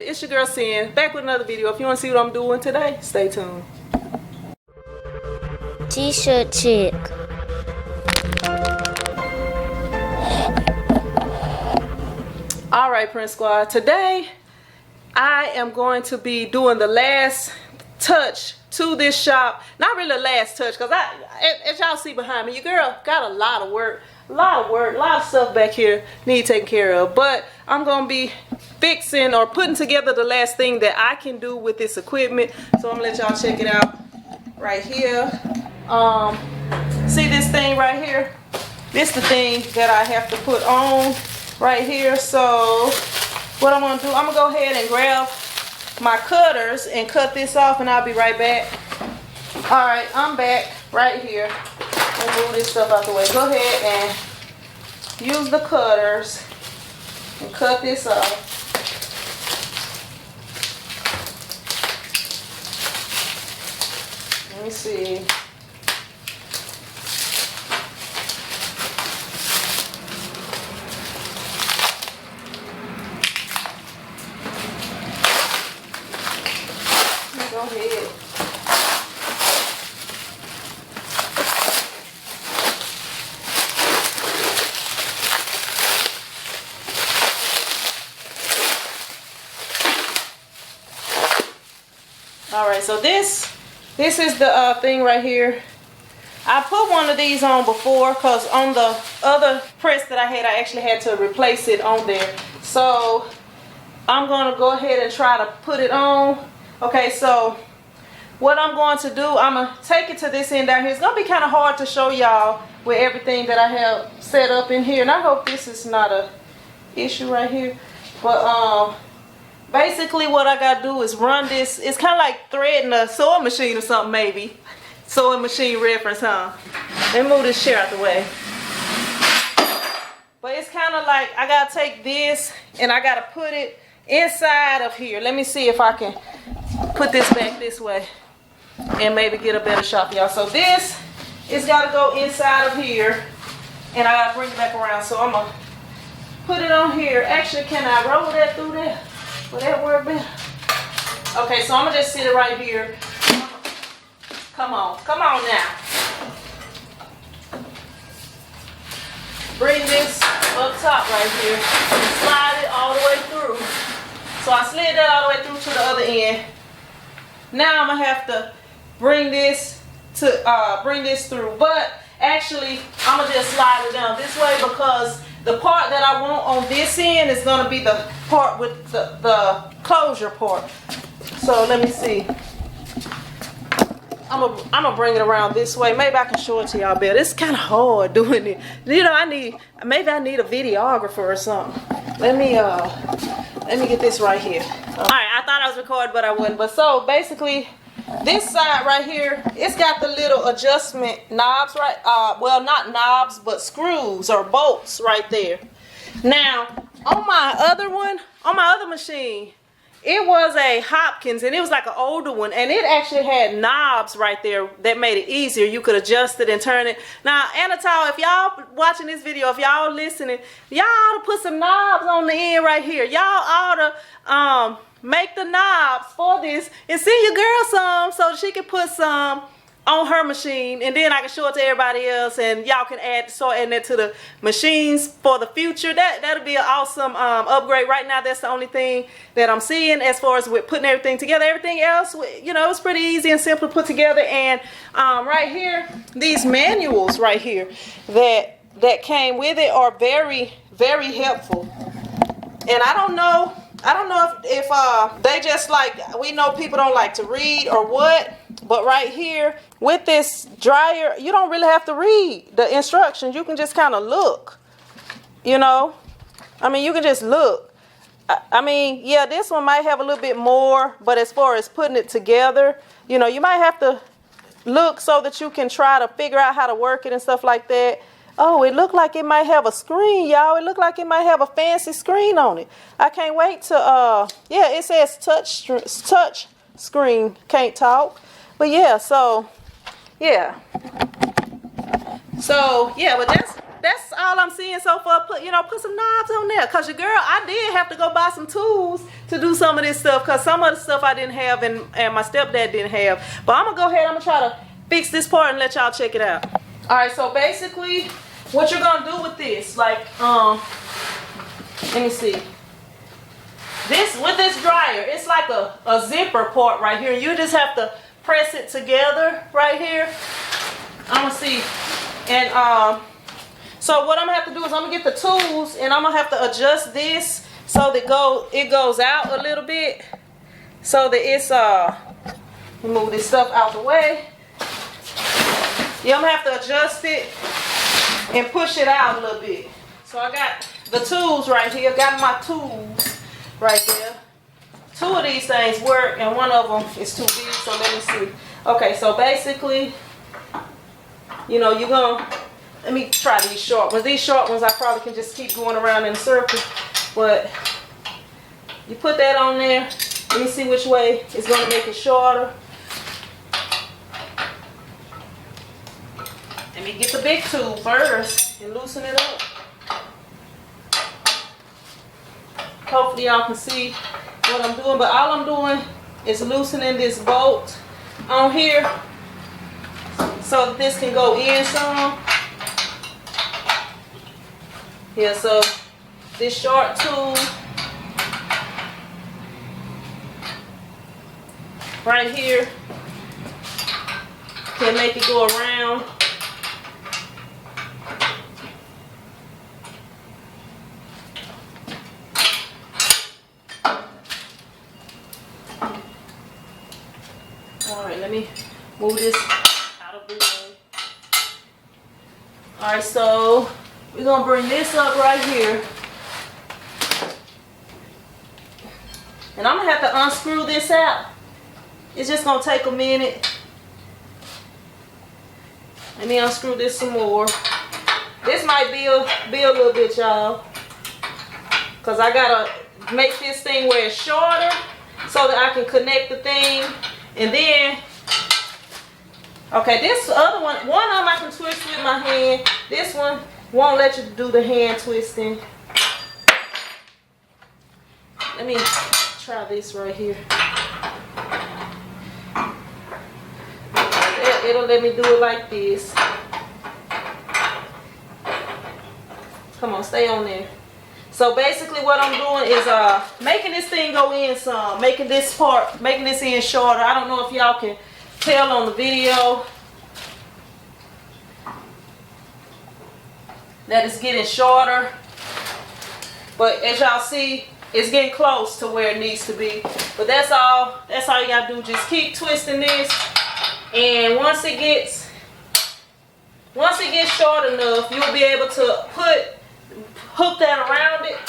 it's your girl Sin, back with another video. If you want to see what I'm doing today, stay tuned. TshirtChick. Alright, Prince Squad, today I am going to be doing the last touch to this shop. Not really the last touch, because as y'all see behind me, your girl got a lot of work, a lot of stuff back here need taken care of. But I'm going to be fixing or putting together the last thing that I can do with this equipment. So I'm going to let y'all check it out right here. See this thing right here? This the thing that I have to put on right here. So what I'm going to do, I'm going to go ahead and grab my cutters and cut this off, and I'll be right back. Alright, I'm back right here. Let me move this stuff out the way. Go ahead and use the cutters and cut this off. Let me see. Go ahead. Alright, so this is the thing right here. I put one of these on before, because on the other press that I had, I actually had to replace it on there. So I'm going to go ahead and try to put it on. Okay, so what I'm going to do, I'm going to take it to this end down here. It's going to be kind of hard to show y'all with everything that I have set up in here. And I hope this is not a issue right here. But basically what I got to do is run this. It's kind of like threading a sewing machine or something maybe. Sewing machine reference, huh? Let me move this chair out the way. But it's kind of like I got to take this and I got to put it inside of here. Let me see if I can put this back this way and maybe get a better shot, y'all. So this is got to go inside of here, and I got to bring it back around. So I'm going to put it on here. Actually, can I roll that through there? Will that work better? Okay, so I'm going to just sit it right here. Come on now. Bring this up top right here and slide it all the way through. So I slid that all the way through to the other end. Now I'm gonna have to bring this through, but actually I'm gonna just slide it down this way, because the part that I want on this end is gonna be the part with the closure part. So let me see. I'm gonna bring it around this way. Maybe I can show it to y'all better. It's kind of hard doing it. You know, maybe I need a videographer or something. Let me get this right here. Alright, I thought I was recording, but I wasn't. But so basically, this side right here, it's got the little adjustment knobs, right? Well, not knobs, but screws or bolts right there. Now, on my other machine, it was a Hopkins, and it was like an older one, and it actually had knobs right there that made it easier. You could adjust it and turn it. Now, Anatole, if y'all watching this video, if y'all listening, y'all ought to put some knobs on the end right here. Y'all ought to make the knobs for this and send your girl some so she can put some on her machine, and then I can show it to everybody else, and y'all can start adding that to the machines for the future. That'll be an awesome upgrade. Right now, that's the only thing that I'm seeing as far as with putting everything together. Everything else, you know, it's pretty easy and simple to put together. And right here, these manuals right here that came with it are very, very helpful. And I don't know if they just like, we know people don't like to read or what. But right here with this dryer, you don't really have to read the instructions. You can just kind of look, you know. I mean, you can just look. I mean, yeah, this one might have a little bit more, but as far as putting it together, you know, you might have to look so that you can try to figure out how to work it and stuff like that. Oh, it looked like it might have a screen, y'all. It looked like it might have a fancy screen on it. I can't wait to, yeah, it says touch screen, can't talk. But yeah, so, yeah. So, yeah, but that's all I'm seeing so far. Put some knobs on there. Cause your girl, I did have to go buy some tools to do some of this stuff. Cause some of the stuff I didn't have and my stepdad didn't have. But I'm gonna go ahead, I'm gonna try to fix this part and let y'all check it out. Alright, so basically what you're gonna do with this, like let me see. With this dryer, it's like a zipper part right here. You just have to press it together right here. I'm gonna see. And so what I'm gonna have to do is I'm gonna get the tools and I'm gonna have to adjust this so that it goes out a little bit, so that it's move this stuff out the way. Yeah, I'm gonna have to adjust it and push it out a little bit. So I got the tools right here. Got my tools right there. 2 of these things work and 1 of them is too big. So let me see. Okay, so basically, let me try these short ones. These short ones I probably can just keep going around in a circle. But you put that on there. Let me see which way it's going to make it shorter. Let me get the big tool first and loosen it up. Hopefully y'all can see what I'm doing. But all I'm doing is loosening this bolt on here so that this can go in some. Yeah, so this short tool right here can make it go around. Alright, let me move this out of the way. Alright, so we're going to bring this up right here. And I'm going to have to unscrew this out. It's just going to take a minute. Let me unscrew this some more. This might be a little bit, y'all. Because I got to make this thing where it's shorter so that I can connect the thing. And then, okay, this other one of them I can twist with my hand. This one won't let you do the hand twisting. Let me try this right here. It'll let me do it like this. Come on, stay on there. So basically what I'm doing is making this thing go in some, making this in shorter. I don't know if y'all can tell on the video that it's getting shorter, but as y'all see, it's getting close to where it needs to be. But that's all you gotta do. Just keep twisting this, and once it gets short enough, you'll be able to hook that around it.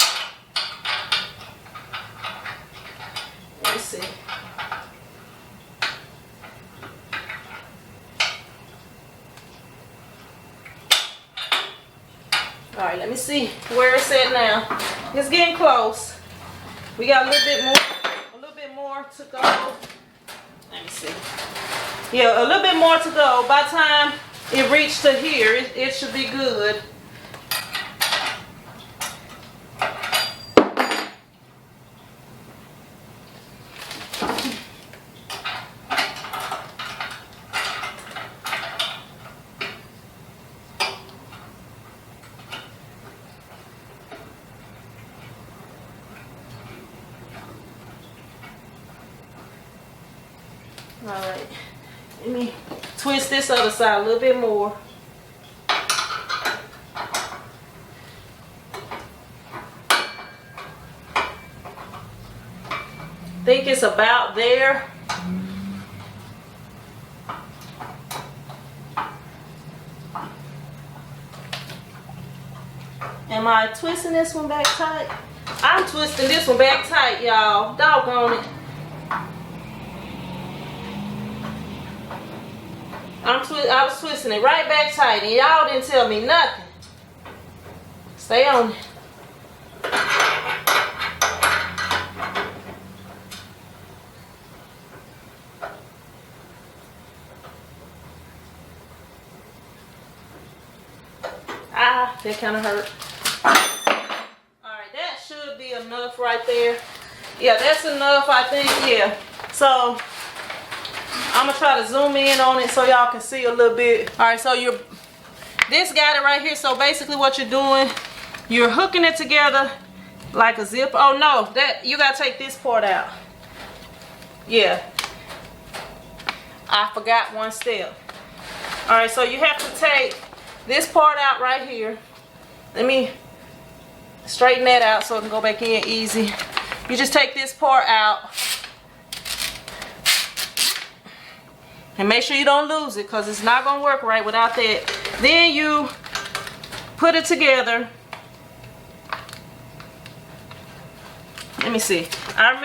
Let me see. Alright, let me see where it's at now. It's getting close. We got a little bit more to go. Let me see. Yeah, a little bit more to go. By the time it reaches to here, it should be good. Alright, let me twist this other side a little bit more. Think it's about there. Am I twisting this one back tight? I'm twisting this one back tight, y'all. Doggone it. I was twisting it right back tight, and y'all didn't tell me nothing. Stay on it. That kind of hurt. Alright, that should be enough right there. Yeah, that's enough, I think. Yeah. So, I'm going to try to zoom in on it so y'all can see a little bit. Alright, so this got it right here. So, basically what you're doing, you're hooking it together like a zip. Oh, no. You got to take this part out. Yeah. I forgot one step. Alright, so you have to take this part out right here. Let me straighten that out so it can go back in easy. You just take this part out. And make sure you don't lose it because it's not going to work right without that. Then you put it together. Let me see. I don't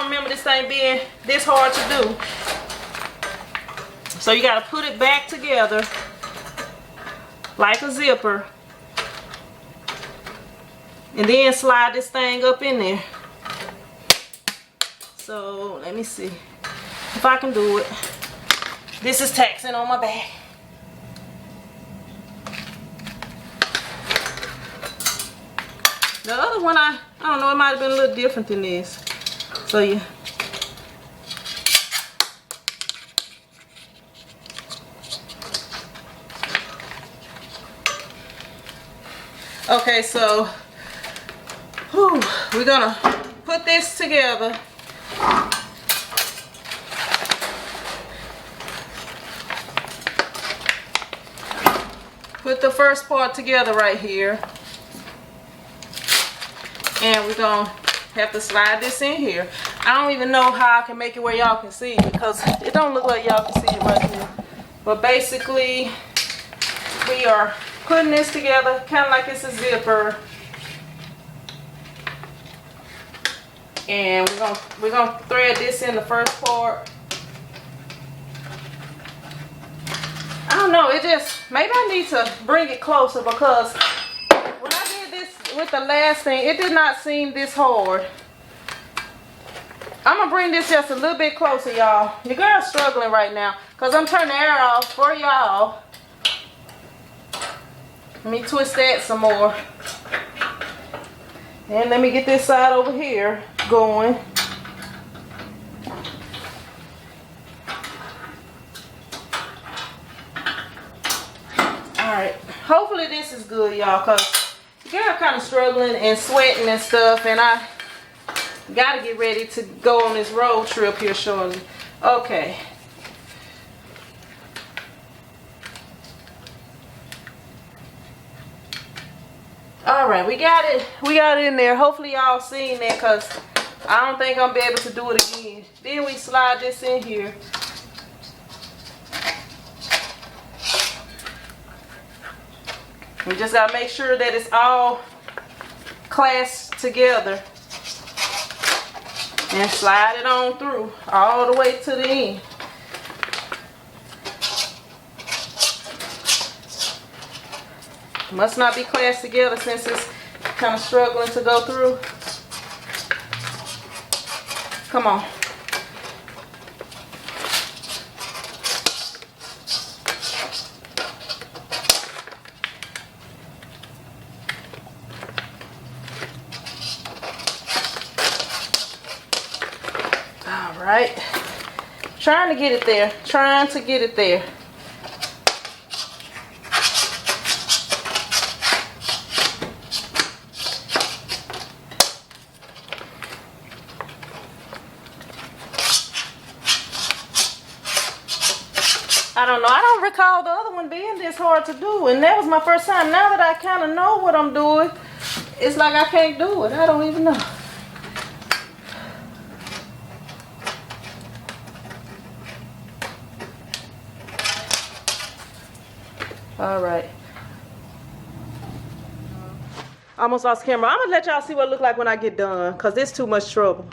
remember this thing being this hard to do. So you got to put it back together like a zipper. And then slide this thing up in there. So let me see if I can do it. This is taxing on my back. The other one, I don't know, it might have been a little different than this. So yeah. Okay, so we're gonna put this together. Put the first part together right here. And we're gonna have to slide this in here. I don't even know how I can make it where y'all can see it because it don't look like y'all can see it right here. But basically, we are putting this together kind of like it's a zipper. And we're gonna thread this in the first part. I don't know, maybe I need to bring it closer because when I did this with the last thing, it did not seem this hard. I'm gonna bring this just a little bit closer, y'all. Your girl's struggling right now because I'm turning the air off for y'all. Let me twist that some more. And let me get this side over here going. Alright, hopefully this is good, y'all, because the girl kind of struggling and sweating and stuff, and I gotta get ready to go on this road trip here shortly. Okay. Alright, we got it in there. Hopefully y'all seen that because I don't think I'm gonna be able to do it again. Then we slide this in here. We just gotta make sure that it's all clasped together. And slide it on through all the way to the end. Must not be clasped together since it's kind of struggling to go through. Come on. All right. Trying to get it there. Trying to get it there. I don't know. I don't recall the other one being this hard to do. And that was my first time. Now that I kind of know what I'm doing, it's like I can't do it. I don't even know. All right. Almost lost camera. I'm going to let y'all see what it look like when I get done because it's too much trouble.